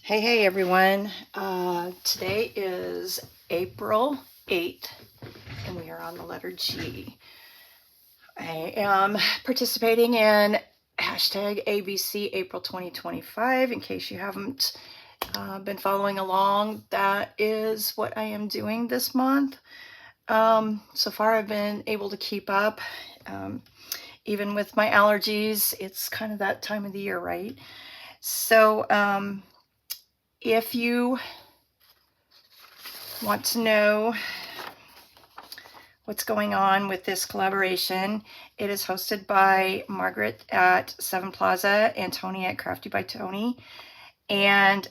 Hey everyone. Today is April 8th and we are on the letter G. I am participating in hashtag ABC April 2025. In case you haven't been following along, that is what I am doing this month. So far I've been able to keep up. Even with my allergies, it's kind of that time of the year, right? So if you want to know what's going on with this collaboration, it is hosted by Margaret at Seven Plaza and Tony at Crafty by Tony. And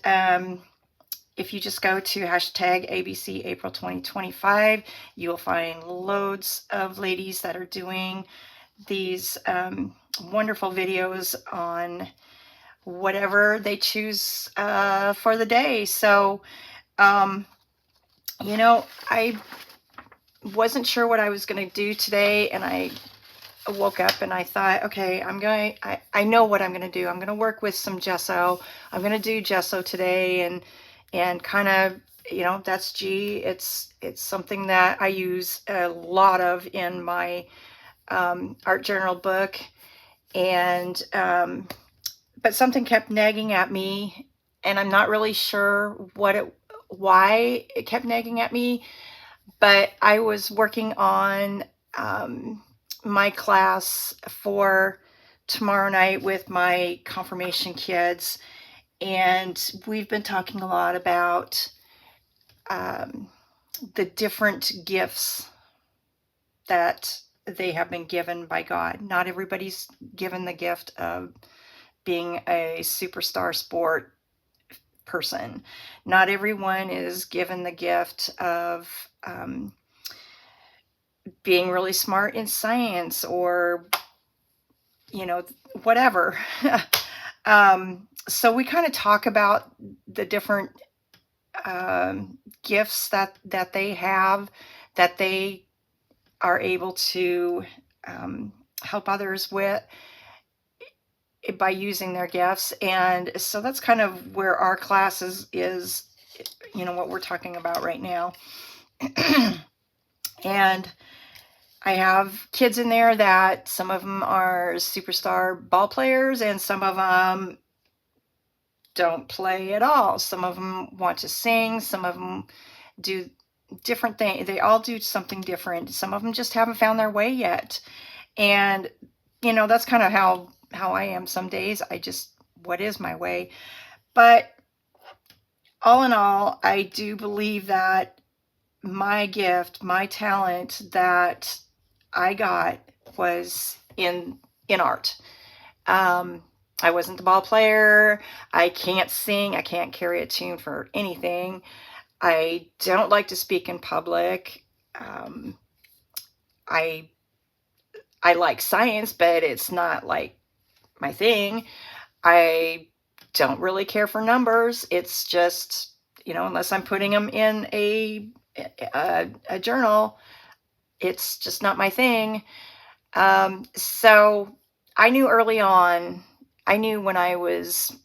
if you just go to hashtag ABC April 2025, you'll find loads of ladies that are doing these wonderful videos on whatever they choose for the day. So, you know, I wasn't sure what I was going to do today, and I woke up and I thought, okay, I know what I'm going to do. I'm going to work with some gesso. I'm going to do gesso today, and kind of, you know, that's G. It's something that I use a lot of in my art journal book, and but something kept nagging at me, and I'm not really sure why it kept nagging at me. But I was working on my class for tomorrow night with my confirmation kids, and we've been talking a lot about the different gifts that they have been given by God. Not everybody's given the gift of being a superstar sport person. Not everyone is given the gift of being really smart in science, or, you know, whatever. So we kind of talk about the different gifts that they have, that they are able to help others with by using their gifts. And so that's kind of where our class is, you know, what we're talking about right now. And I have kids in there that some of them are superstar ball players, and some of them don't play at all. Some of them want to sing. Some of them do different things. They all do something different. Some of them just haven't found their way yet. And, you know, that's kind of how I am some days. What is my way? But all in all, I do believe that my gift, my talent that I got was in art. I wasn't the ball player. I can't sing. I can't carry a tune for anything. I don't like to speak in public. I like science, but it's not like my thing. I don't really care for numbers. It's just, you know, unless I'm putting them in a journal, it's just not my thing. So I knew early on, I knew when I was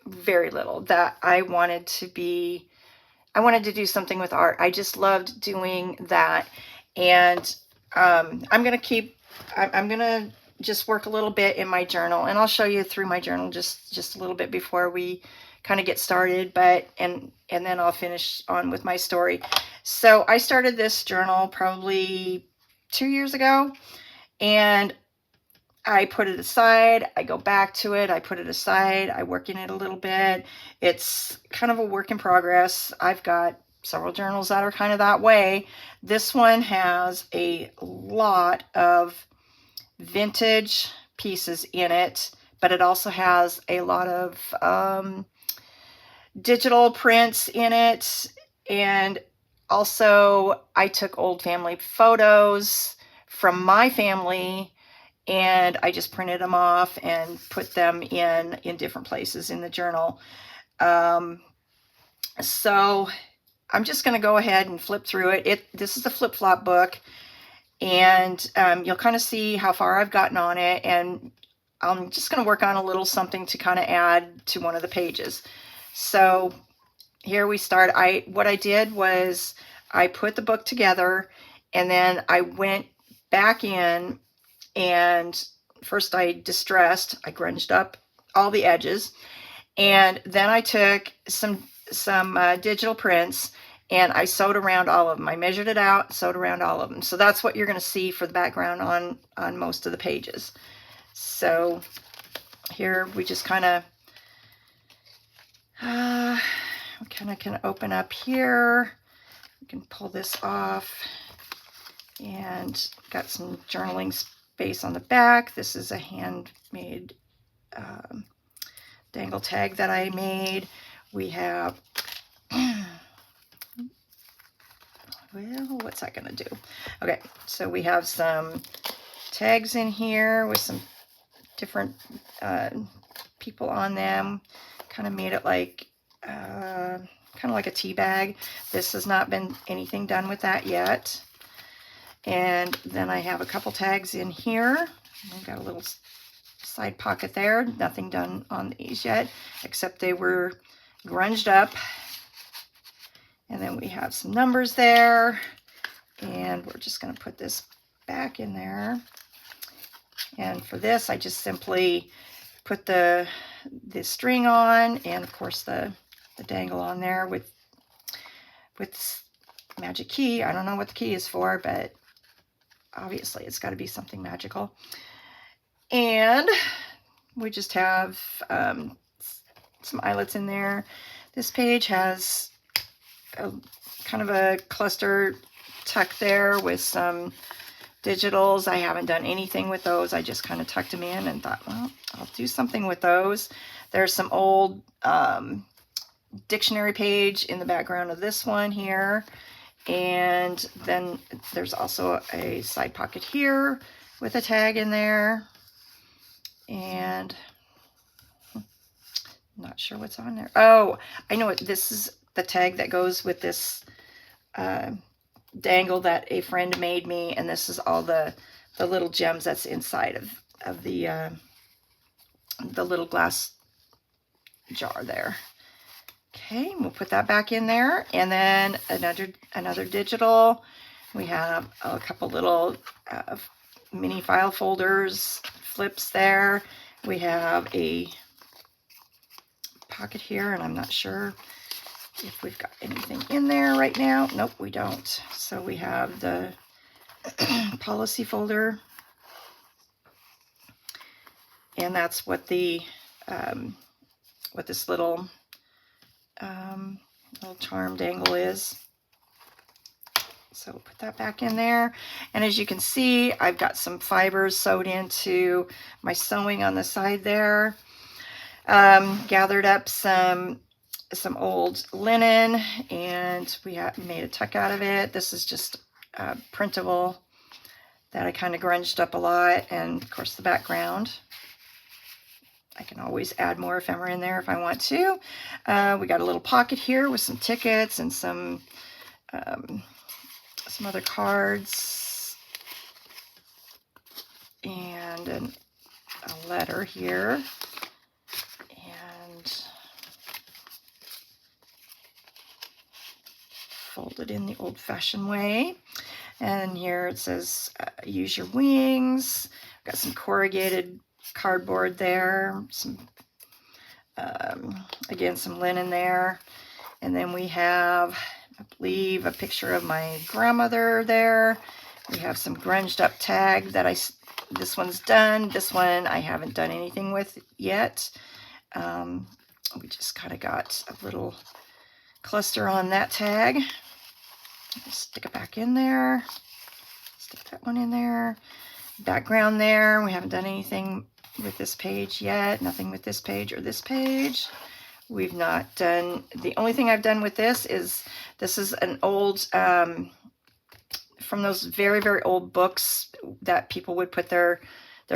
very little that I wanted to do something with art. I just loved doing that. And I'm going to just work a little bit in my journal, and I'll show you through my journal just a little bit before we kind of get started, but and then I'll finish on with my story. So I started this journal probably 2 years ago, and I put it aside. I go back to it. I put it aside. I work in it a little bit. It's kind of a work in progress. I've got several journals that are kind of that way. This one has a lot of vintage pieces in it, but it also has a lot of digital prints in it. And also I took old family photos from my family, and I just printed them off and put them in different places in the journal. So I'm just going to go ahead and flip through it. This is a flip-flop book, and you'll kind of see how far I've gotten on it, and I'm just going to work on a little something to kind of add to one of the pages. So here we start. What I did was I put the book together, and then I went back in, and first I grunged up all the edges, and then I took some digital prints and I sewed around all of them. I measured it out, sewed around all of them. So that's what you're going to see for the background on most of the pages. So here we just kind of can open up here. We can pull this off, and got some journaling space on the back. This is a handmade dangle tag that I made. We have, well, what's that gonna do? Okay, so we have some tags in here with some different people on them. Kind of made it like, kind of like a tea bag. This has not been anything done with that yet. And then I have a couple tags in here. I've got a little side pocket there. Nothing done on these yet, except they were grunged up. And then we have some numbers there. And we're just going to put this back in there. And for this, I just simply put the string on, and of course the dangle on there with magic key. I don't know what the key is for, but obviously it's got to be something magical. And we just have some eyelets in there. This page has a kind of a cluster tuck there with some digitals. I haven't done anything with those. I just kind of tucked them in and thought, well, I'll do something with those. There's some old dictionary page in the background of this one here. And then there's also a side pocket here with a tag in there. And I'm not sure what's on there. Oh, I know it. This is the tag that goes with this dangle that a friend made me, and this is all the little gems that's inside of the little glass jar there. Okay, we'll put that back in there, and then another digital. We have a couple little mini file folders, flips there. We have a pocket here, and I'm not sure if we've got anything in there right now. Nope, we don't. So we have the policy folder, and that's what the what this little charm dangle is. So we'll put that back in there. And as you can see, I've got some fibers sewed into my sewing on the side there. Gathered up some old linen, and we made a tuck out of it. This is just printable that I kind of grunged up a lot, and of course the background. I can always add more ephemera in there if I want to. We got a little pocket here with some tickets and some other cards, and a letter here, and folded in the old-fashioned way. And here it says, use your wings. Got some corrugated cardboard there, some again, some linen there. And then we have, I believe, a picture of my grandmother there. We have some grunged up tag that this one's done. This one I haven't done anything with yet. We just kind of got a little cluster on that tag. Just stick it back in there. Stick that one in there. Background there. We haven't done anything with this page yet. Nothing with this page or this page. We've not done, the only thing I've done with this is an old, from those very, very old books that people would put their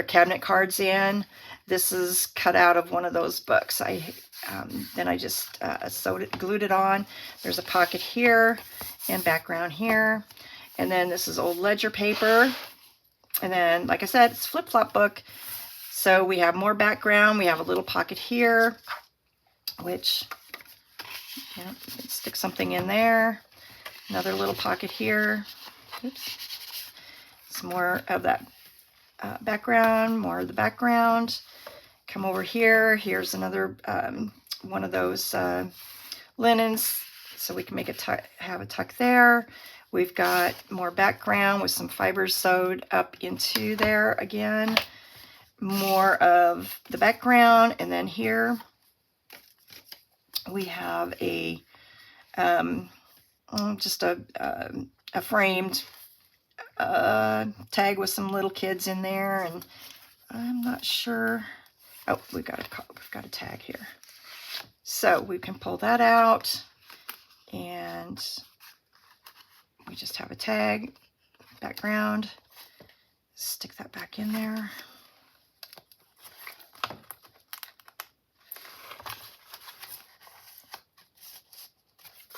cabinet cards in. This is cut out of one of those books. Then I just glued it on. There's a pocket here and background here. And then this is old ledger paper. And then, like I said, it's a flip-flop book. So we have more background. We have a little pocket here, which Yeah, stick something in there. Another little pocket here. Oops. Some more of that background, more of the background. Come over here. Here's another one of those linens, so we can make have a tuck there. We've got more background with some fibers sewed up into there again. More of the background, and then here we have a just a framed tag with some little kids in there, and I'm not sure. Oh, we've got a tag here, so we can pull that out, and we just have a tag background. Stick that back in there.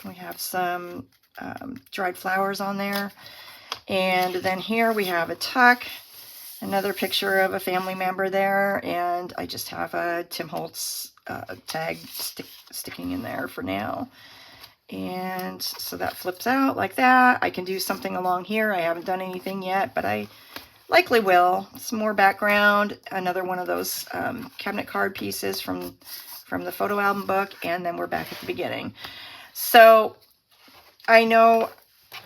We have some dried flowers on there. And then here we have a tuck, another picture of a family member there, and I just have a Tim Holtz tag sticking in there for now. And so that flips out like that. I can do something along here. I haven't done anything yet, but I likely will. Some more background, another one of those cabinet card pieces from the photo album book, and then we're back at the beginning. So I know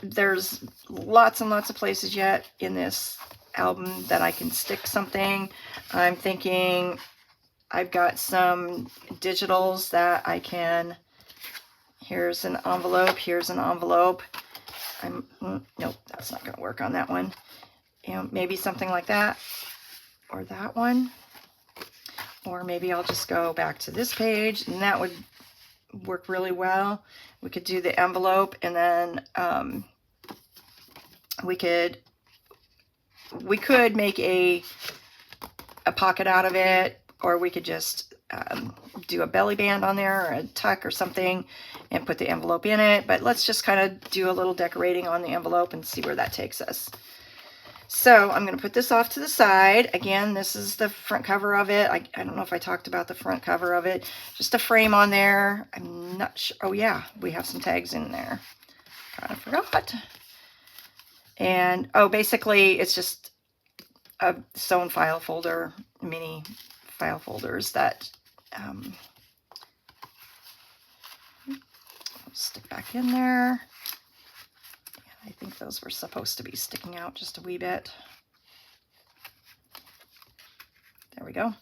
there's lots and lots of places yet in this album that I can stick something. I'm thinking I've got some digitals that I can, here's an envelope, nope, that's not going to work on that one. Maybe something like that, or that one, or maybe I'll just go back to this page, and that would work really well. We could do the envelope, and then we could make a pocket out of it, or we could just do a belly band on there, or a tuck or something, and put the envelope in it. But let's just kind of do a little decorating on the envelope and see where that takes us. So I'm going to put this off to the side. Again, this is the front cover of it. I don't know if I talked about the front cover of it. Just a frame on there. I'm not sure. Oh yeah, we have some tags in there. Kind of forgot. And oh, basically it's just a sewn file folder, mini file folders that stick back in there. I think those were supposed to be sticking out just a wee bit. There we go.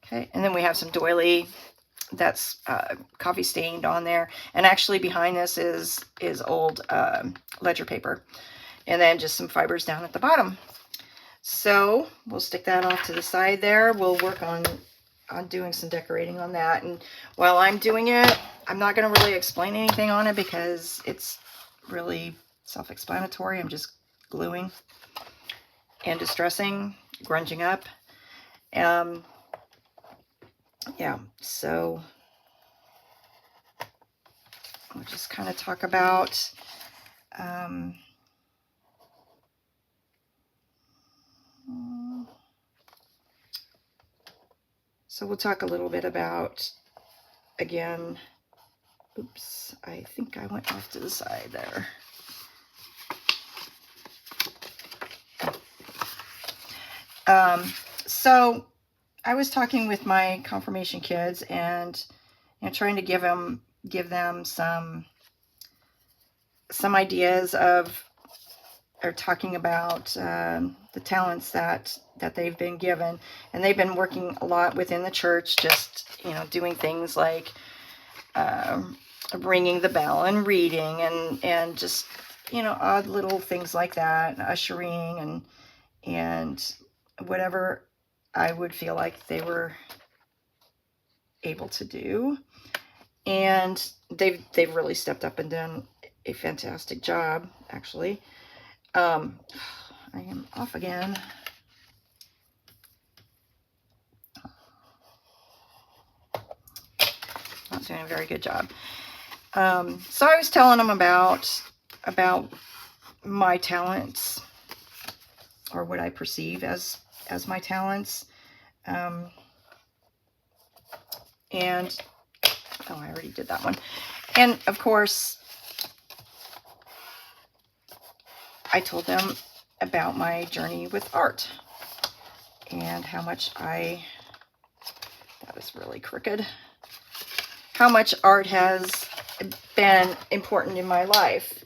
Okay, and then we have some doily that's coffee stained on there. And actually behind this is old ledger paper. And then just some fibers down at the bottom. So we'll stick that off to the side there. We'll work on doing some decorating on that. And while I'm doing it, I'm not going to really explain anything on it because it's really self-explanatory. I'm just gluing and distressing, grunging up. Yeah, so we'll just kind of talk about so we'll talk a little bit about, again, oops, I think I went off to the side there. So I was talking with my confirmation kids and trying to give them some ideas of, or talking about the talents that they've been given, and they've been working a lot within the church, just doing things like ringing the bell and reading and just odd little things like that, ushering and whatever I would feel like they were able to do. And they've really stepped up and done a fantastic job, actually. I am off again. Not doing a very good job. So I was telling them about my talents, or what I perceive as my talents. And Oh, I already did that one. And of course, I told them about my journey with art and how much that was really crooked, how much art has been important in my life.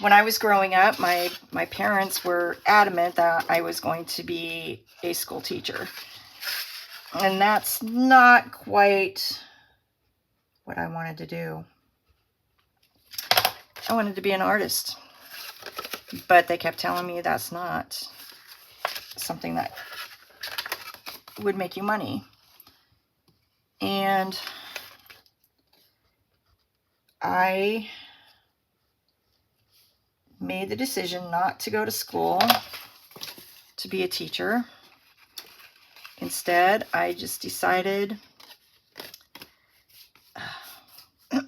When I was growing up, my parents were adamant that I was going to be a school teacher. And that's not quite what I wanted to do. I wanted to be an artist. But they kept telling me that's not something that would make you money. And I made the decision not to go to school to be a teacher. Instead, I just decided, boy,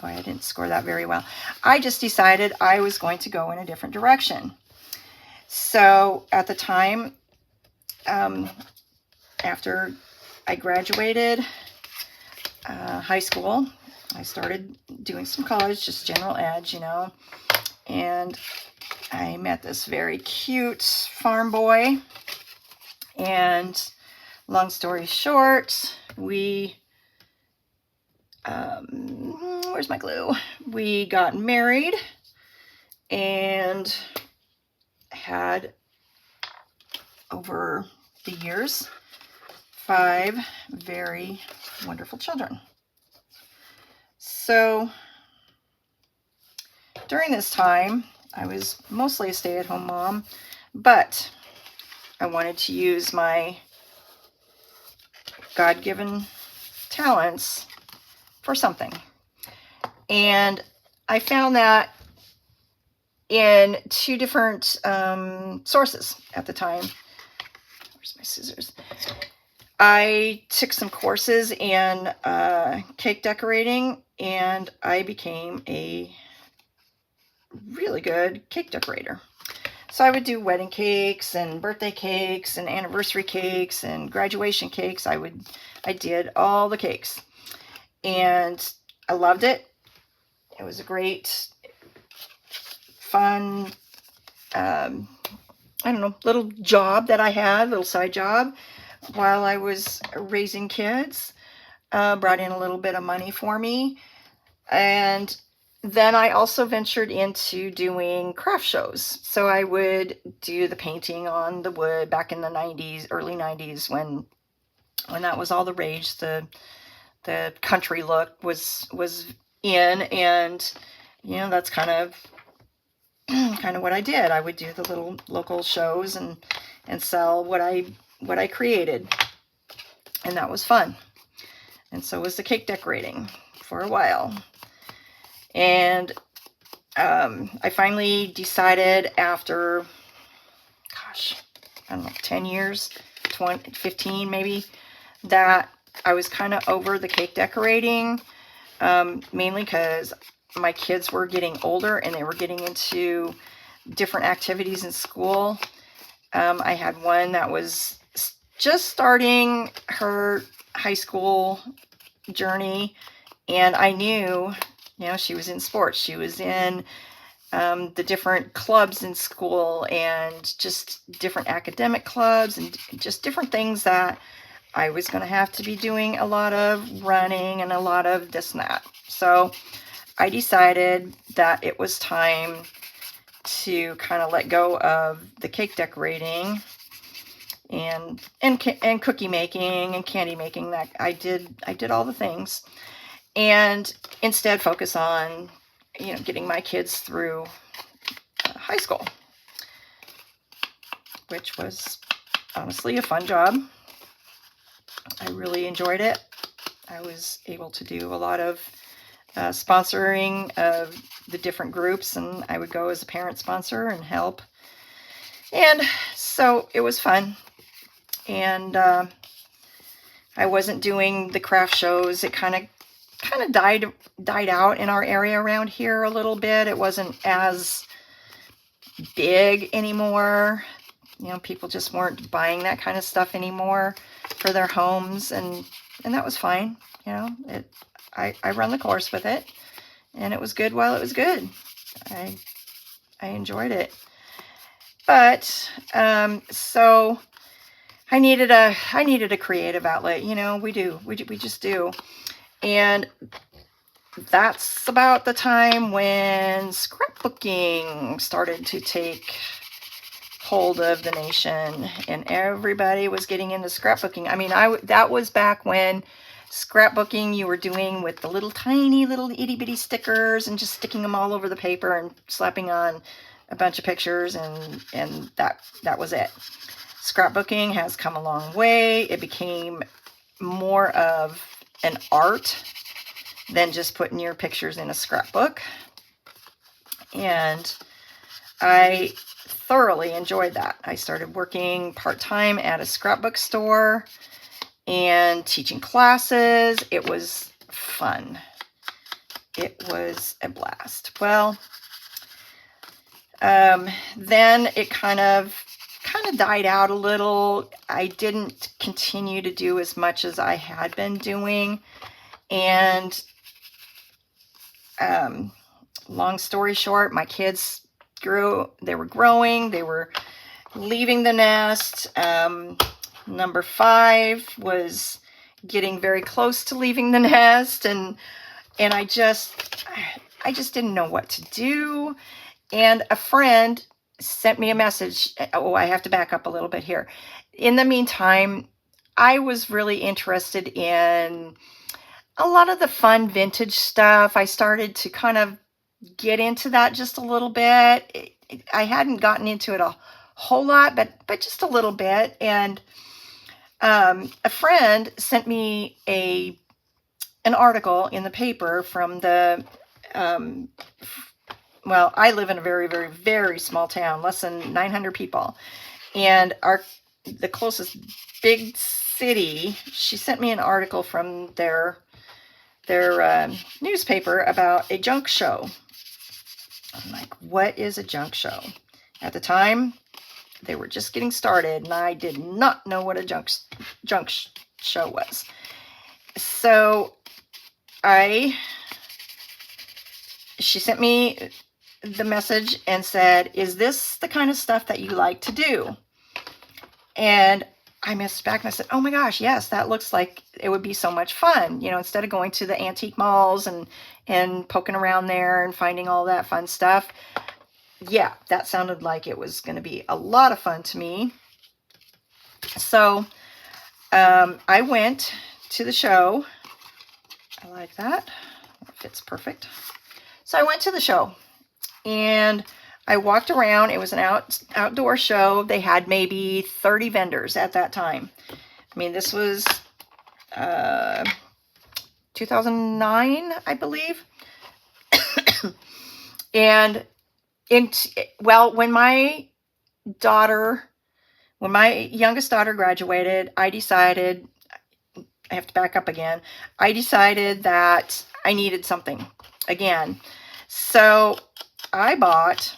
I didn't score that very well. I just decided I was going to go in a different direction. So at the time, after I graduated high school, I started doing some college, just general ed, you know, and I met this very cute farm boy, and long story short, we, where's my glue? We got married and had, over the years, 5 very wonderful children. So during this time, I was mostly a stay-at-home mom, but I wanted to use my God-given talents for something. And I found that in 2 different sources at the time. Where's my scissors? I took some courses in cake decorating, and I became a really good cake decorator. So I would do wedding cakes and birthday cakes and anniversary cakes and graduation cakes. I did all the cakes, and I loved it. It was a great, fun, I don't know, little job that I had, little side job while I was raising kids. Brought in a little bit of money for me. And then I also ventured into doing craft shows. So I would do the painting on the wood back in the 90s, early 90s, when that was all the rage. The country look was in, and you know, that's kind of what I did. I would do the little local shows and sell what I created, and that was fun. And so was the cake decorating for a while. And I finally decided after, gosh, I don't know, 10 years, 15 maybe, that I was kind of over the cake decorating, mainly because my kids were getting older and they were getting into different activities in school. I had one that was just starting her high school journey, and I knew, you know, she was in sports. She was in the different clubs in school, and just different academic clubs, and just different things that I was going to have to be doing a lot of running and a lot of this and that. So I decided that it was time to kind of let go of the cake decorating and cookie making and candy making. That I did all the things, and instead focus on, you know, getting my kids through high school, which was honestly a fun job. I really enjoyed it. I was able to do a lot of sponsoring of the different groups, and I would go as a parent sponsor and help. And so it was fun. And I wasn't doing the craft shows. It kind of died out in our area around here a little bit. It wasn't as big anymore. You know, people just weren't buying that kind of stuff anymore for their homes. And and that was fine. You know, I run the course with it, and it was good while it was good. I enjoyed it. But so I needed a creative outlet. You know, we just do. And that's about the time when scrapbooking started to take hold of the nation, and everybody was getting into scrapbooking. I mean, that was back when scrapbooking you were doing with the little tiny little itty bitty stickers and just sticking them all over the paper and slapping on a bunch of pictures, and that was it. Scrapbooking has come a long way. It became more of an art than just putting your pictures in a scrapbook. And I thoroughly enjoyed that. I started working part-time at a scrapbook store and teaching classes. It was fun. It was a blast. Well, then it kind of died out a little. I didn't continue to do as much as I had been doing. And long story short, my kids grew. They were growing. They were leaving the nest. Number 5 was getting very close to leaving the nest, and I just didn't know what to do. And a friend sent me a message. Oh, I have to back up a little bit here. In the meantime, I was really interested in a lot of the fun vintage stuff. I started to kind of get into that just a little bit. I hadn't gotten into it a whole lot, but just a little bit. And a friend sent me an article in the paper from the well, I live in a very, very, very small town, less than 900 people. And the closest big city, she sent me an article from their newspaper about a junk show. I'm like, what is a junk show? At the time, they were just getting started, and I did not know what a junk show was. So she sent me the message and said, is this the kind of stuff that you like to do? And I messaged back and I said, oh my gosh, yes, that looks like it would be so much fun. You know, instead of going to the antique malls and poking around there and finding all that fun stuff. Yeah, that sounded like it was going to be a lot of fun to me. So I went to the show. I like that. It fits perfect. So I went to the show and I walked around. It was an outdoor show. They had maybe 30 vendors at that time. I mean, this was 2009, I believe. And when my youngest daughter graduated, I decided, I have to back up again. I decided that I needed something again. So I bought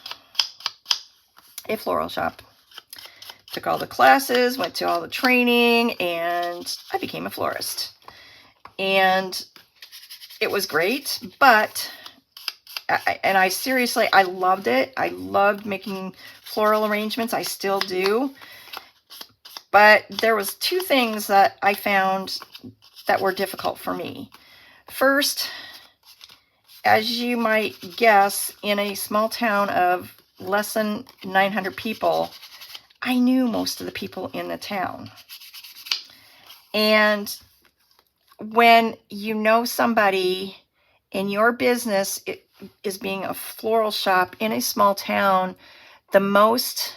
a floral shop, took all the classes, went to all the training, and I became a florist. And it was great, but I seriously, I loved it. I loved making floral arrangements. I still do. But there was 2 things that I found that were difficult for me. First, as you might guess, in a small town of less than 900 people, I knew most of the people in the town. And when you know somebody in your business is being a floral shop in a small town, the most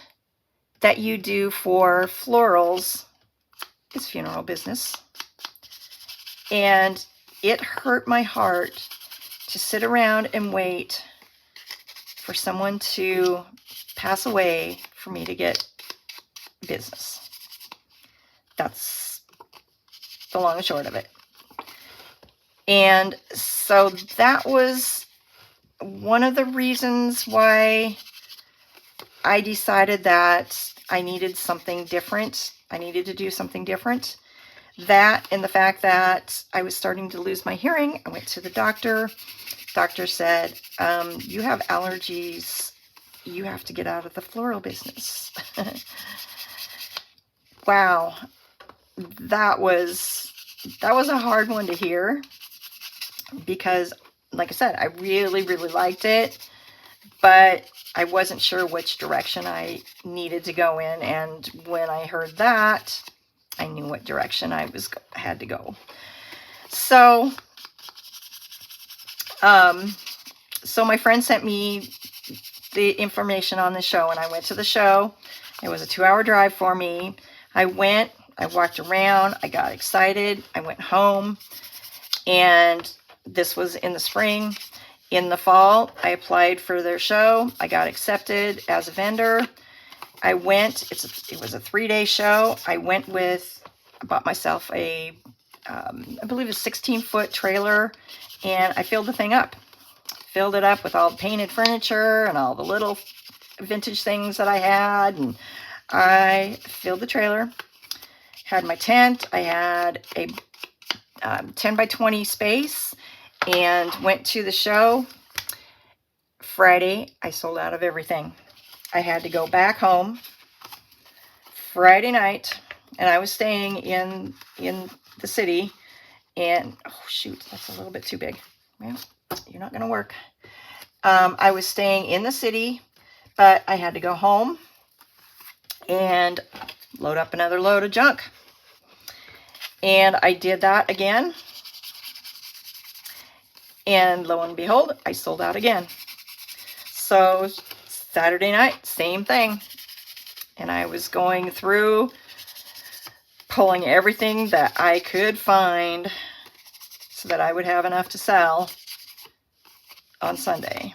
that you do for florals is funeral business. And it hurt my heart to sit around and wait for someone to pass away for me to get business. That's the long and short of it. And so that was one of the reasons why I decided that I needed something different. I needed to do something different. That and the fact that I was starting to lose my hearing, I went to the doctor. Doctor said, you have allergies. You have to get out of the floral business. Wow. That was a hard one to hear because, like I said, I really, really liked it, but I wasn't sure which direction I needed to go in. And when I heard that, I knew what direction I had to go. So, so my friend sent me the information on the show, and I went to the show. It was a 2-hour drive for me. I went, I walked around, I got excited, I went home, and this was in the spring. In the fall, I applied for their show. I got accepted as a vendor. I went, it was a 3-day show. I went with, I bought myself a, I believe a 16-foot trailer, and I filled the thing up. Filled it up with all the painted furniture and all the little vintage things that I had, and I filled the trailer. Had my tent. I had a 10 by 20 space, and went to the show. Friday, I sold out of everything. I had to go back home Friday night, and I was staying in the city, and oh shoot, that's a little bit too big. Well, you're not going to work. I was staying in the city, but I had to go home and load up another load of junk. And I did that again. And lo and behold, I sold out again. So Saturday night, same thing. And I was going through, pulling everything that I could find so that I would have enough to sell on Sunday.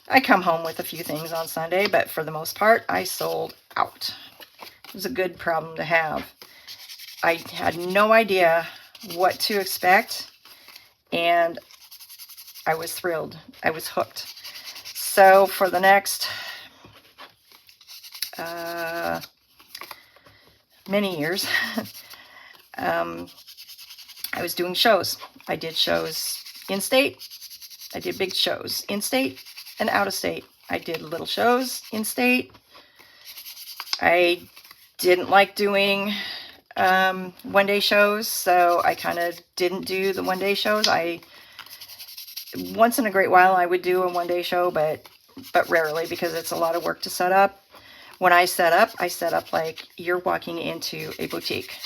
I come home with a few things on Sunday, but for the most part, I sold out. It was a good problem to have. I had no idea what to expect, and I was thrilled. I was hooked. So for the next many years, I was doing shows. I did shows in state. I did big shows in state and out of state. I did little shows in state. I didn't like doing one-day shows, so I kind of didn't do the one-day shows. Once in a great while I would do a one-day show, but rarely, because it's a lot of work to set up. When I set up like you're walking into a boutique.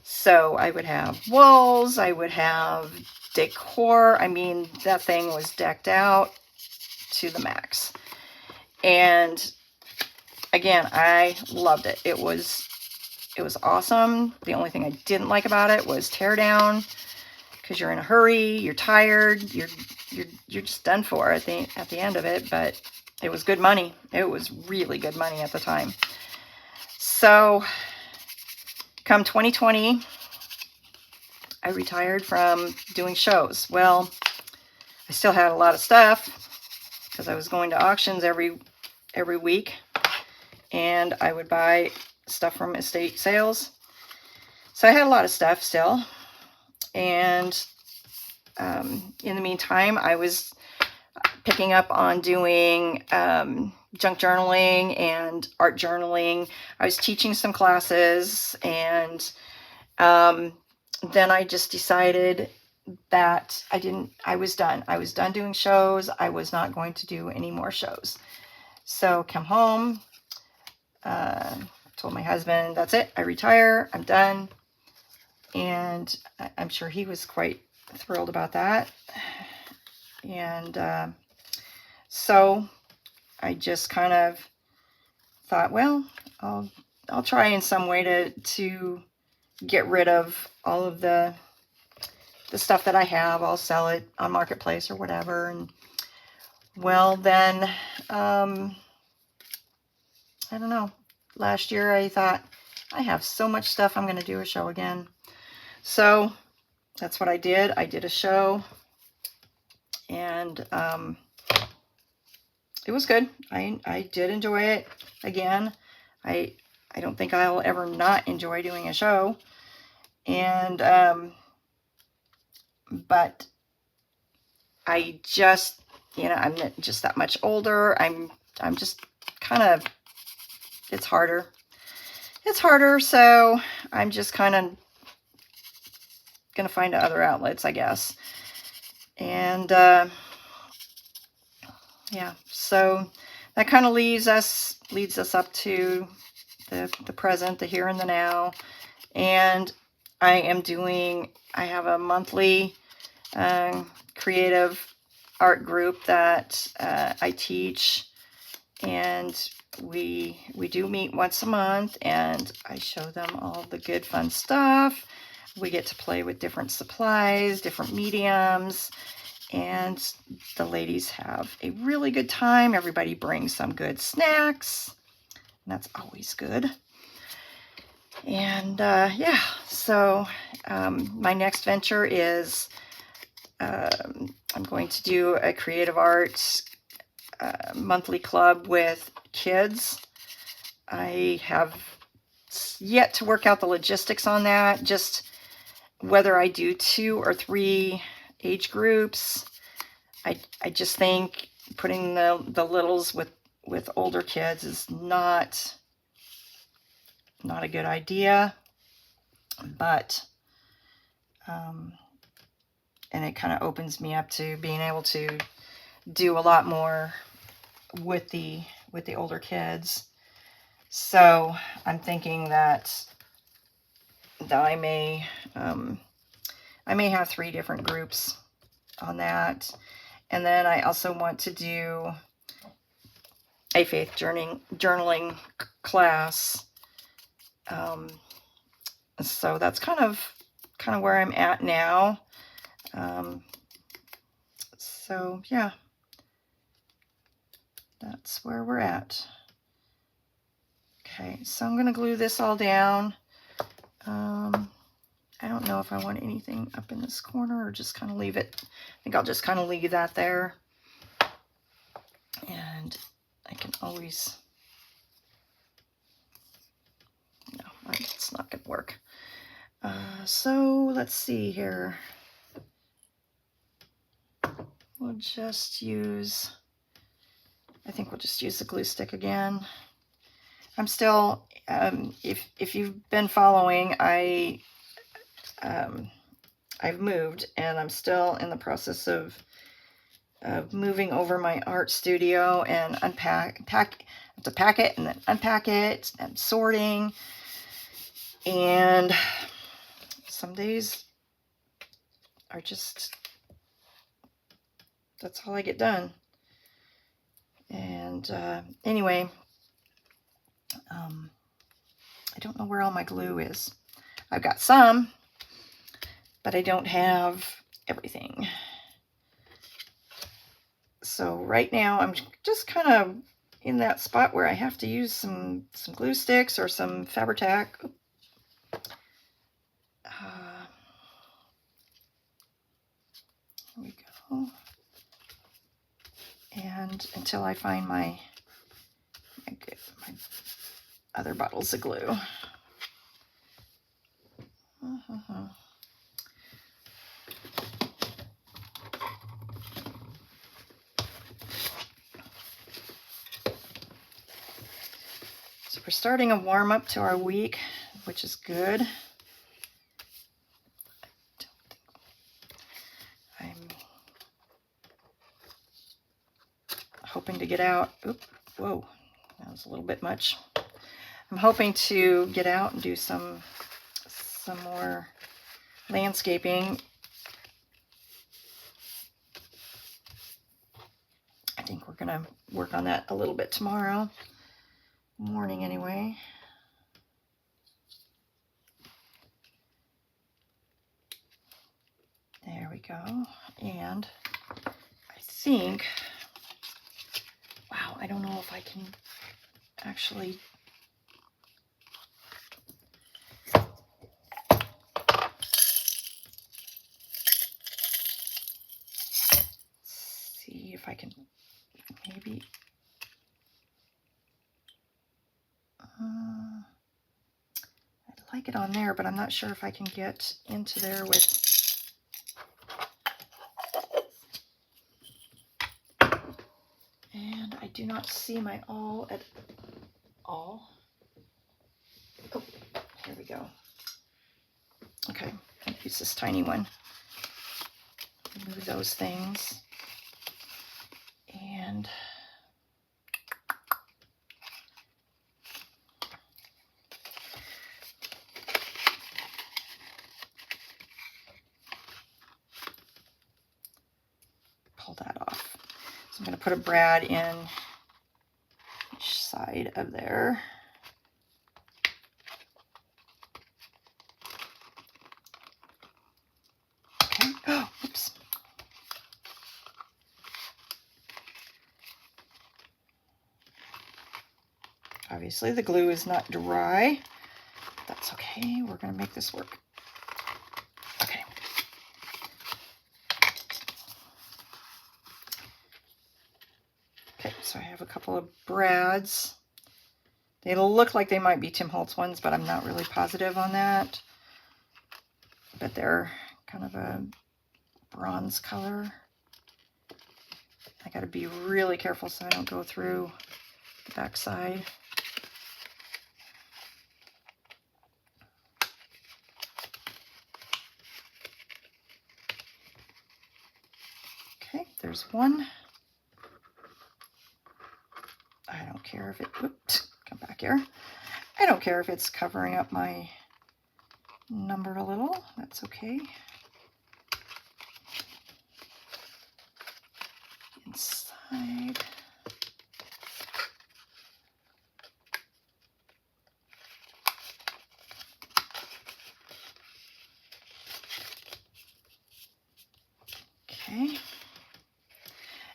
So I would have walls, I would have decor. I mean, that thing was decked out to the max. And again, I loved it. It was awesome. The only thing I didn't like about it was tear down, because you're in a hurry, you're tired, you're just done for at the end of it. But it was good money. It was really good money at the time. So come 2020, I retired from doing shows. Well, I still had a lot of stuff because I was going to auctions every week, and I would buy stuff from estate sales. So I had a lot of stuff still. And in the meantime, I was picking up on doing junk journaling and art journaling. I was teaching some classes, and then I just decided that I was done. I was done doing shows. I was not going to do any more shows. So come home, told my husband, that's it, I retire, I'm done. And I'm sure he was quite thrilled about that. And so I just kind of thought, well, I'll try in some way to get rid of all of the stuff that I have. I'll sell it on Marketplace or whatever. And well, then I don't know. Last year I thought, I have so much stuff, I'm going to do a show again. So that's what I did. I did a show, and it was good. I did enjoy it. Again, I don't think I'll ever not enjoy doing a show. And, but I just, you know, I'm just that much older. I'm just kind of, it's harder. It's harder, so I'm just kind of going to find other outlets, I guess. And, yeah, so that kind of leads us up to the present, the here and the now. And I have a monthly creative art group that I teach, and we do meet once a month, and I show them all the good fun stuff. We get to play with different supplies, different mediums, and the ladies have a really good time. Everybody brings some good snacks, and that's always good. And yeah, so my next venture is I'm going to do a creative arts monthly club with kids. I have yet to work out the logistics on that, just whether I do 2 or 3 age groups. I just think putting the littles with older kids is not a good idea, but and it kind of opens me up to being able to do a lot more with the older kids. So I'm thinking that I may have 3 different groups on that. And then I also want to do a faith journaling class. So that's kind of where I'm at now. So yeah, that's where we're at. Okay, so I'm going to glue this all down. I don't know if I want anything up in this corner or just kind of leave it. I think I'll just kind of leave that there. And I can always, no, it's not going to work. So let's see here. We'll just use, I think we'll just use the glue stick again. I'm still, if you've been following, I've moved, and I'm still in the process of moving over my art studio and have to pack it and then unpack it and sorting. And some days are just, that's all I get done. And anyway, I don't know where all my glue is. I've got some, but I don't have everything. So right now I'm just kind of in that spot where I have to use some glue sticks or some Fabri-Tac. Here we go. And until I find my other bottles of glue. So we're starting a warm up to our week, which is good. I'm hoping to get out. Oop, whoa, that was a little bit much. I'm hoping to get out and do some more landscaping. I think we're gonna work on that a little bit tomorrow morning anyway. There we go. And I think, wow, I don't know if I can actually see if I can maybe I'd like it on there, but I'm not sure if I can get into there with... And I do not see my all at all. Oh, here we go. Okay, I'll use this tiny one. Remove those things. And pull that off. So I'm going to put a brad in each side of there. Okay. Oh, oops. Obviously the glue is not dry. That's okay. We're going to make this work. Okay. Okay, so I have a couple of brads. They look like they might be Tim Holtz ones, but I'm not really positive on that. But they're kind of a bronze color. I got to be really careful so I don't go through the back side. Okay, there's one. I don't care if it, whoops, come back here. I don't care if it's covering up my number a little, that's okay. Inside. Okay.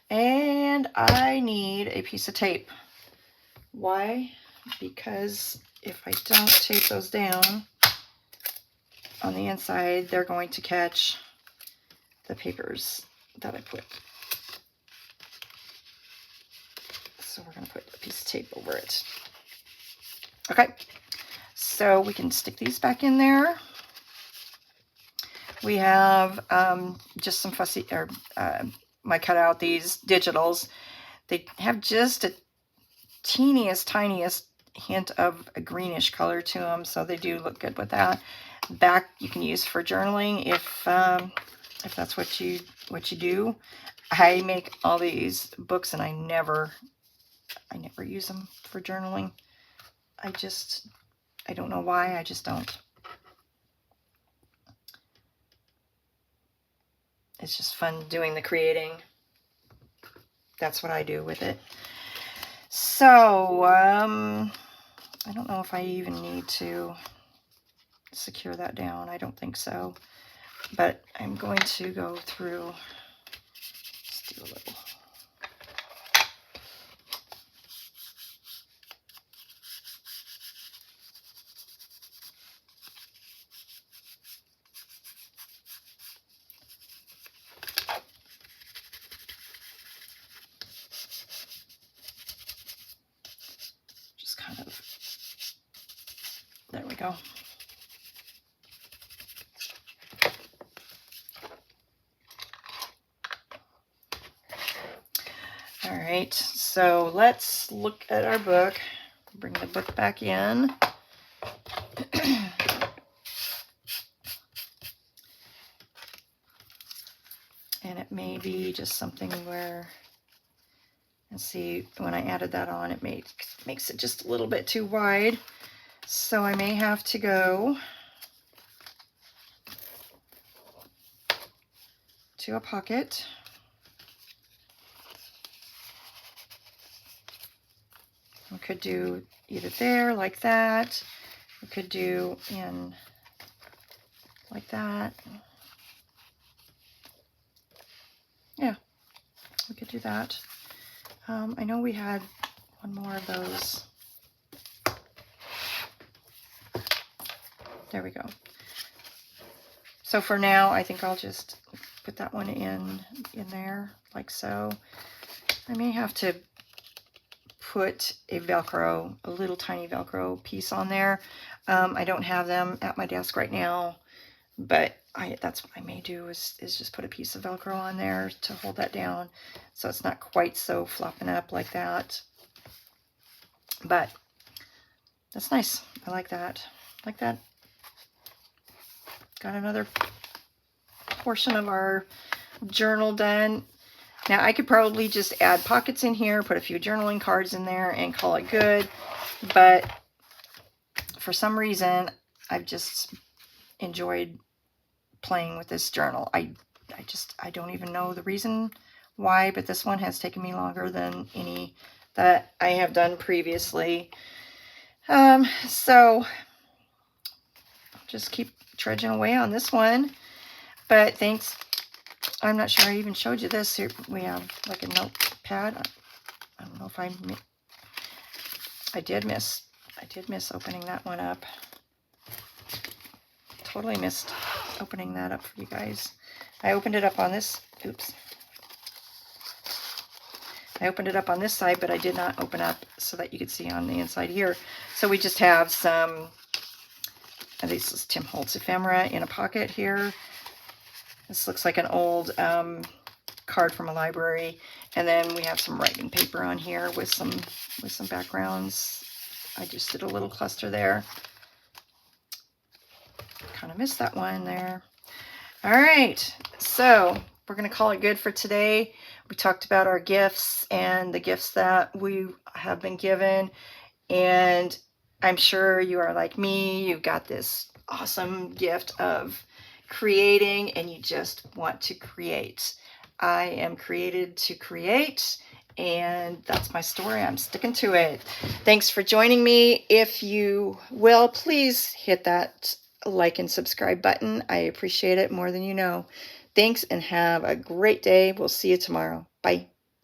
And I need a piece of tape. Why? Because if I don't tape those down on the inside, they're going to catch the papers that I put. So we're going to put a piece of tape over it. Okay, so we can stick these back in there. We have just some fussy, or I cut out these digitals. They have just a tiniest hint of a greenish color to them, so they do look good with that. Back you can use for journaling if that's what you do. I make all these books and I never use them for journaling. I don't know why, I just don't. It's just fun doing the creating. That's what I do with it. So, I don't know if I even need to secure that down. I don't think so. But I'm going to go through, let's do a little. Just kind of, there we go. All right, so let's look at our book. Bring the book back in. And it may be just something where, and see, when I added that on, it makes it just a little bit too wide. So I may have to go to a pocket. We could do either there, like that. We could do in like that. Yeah, we could do that. I know we had one more of those. There we go. So for now, I think I'll just put that one in there, like so. I may have to put a little tiny Velcro piece on there. I don't have them at my desk right now, but that's what I may do is just put a piece of Velcro on there to hold that down so it's not quite so flopping up like that. But that's nice. I like that. Like that. Got another portion of our journal done. Now I could probably just add pockets in here, put a few journaling cards in there and call it good. But for some reason, I've just enjoyed playing with this journal. I don't even know the reason why, but this one has taken me longer than any that I have done previously. So I'll just keep trudging away on this one. But thanks. I'm not sure I even showed you this. Here we have like a notepad. I don't know if I did miss opening that one up. Totally missed opening that up for you guys. I opened it up on this, oops. I opened it up on this side, but I did not open up so that you could see on the inside here. So we just have some, this is Tim Holtz ephemera in a pocket here. This looks like an old card from a library. And then we have some writing paper on here with some backgrounds. I just did a little cluster there. Kind of missed that one there. All right, so we're going to call it good for today. We talked about our gifts and the gifts that we have been given. And I'm sure you are like me. You've got this awesome gift of creating and you just want to create. I am created to create. And that's my story. I'm sticking to it. Thanks for joining me. If you will, please hit that like and subscribe button. I appreciate it more than you know. Thanks and have a great day. We'll see you tomorrow. Bye.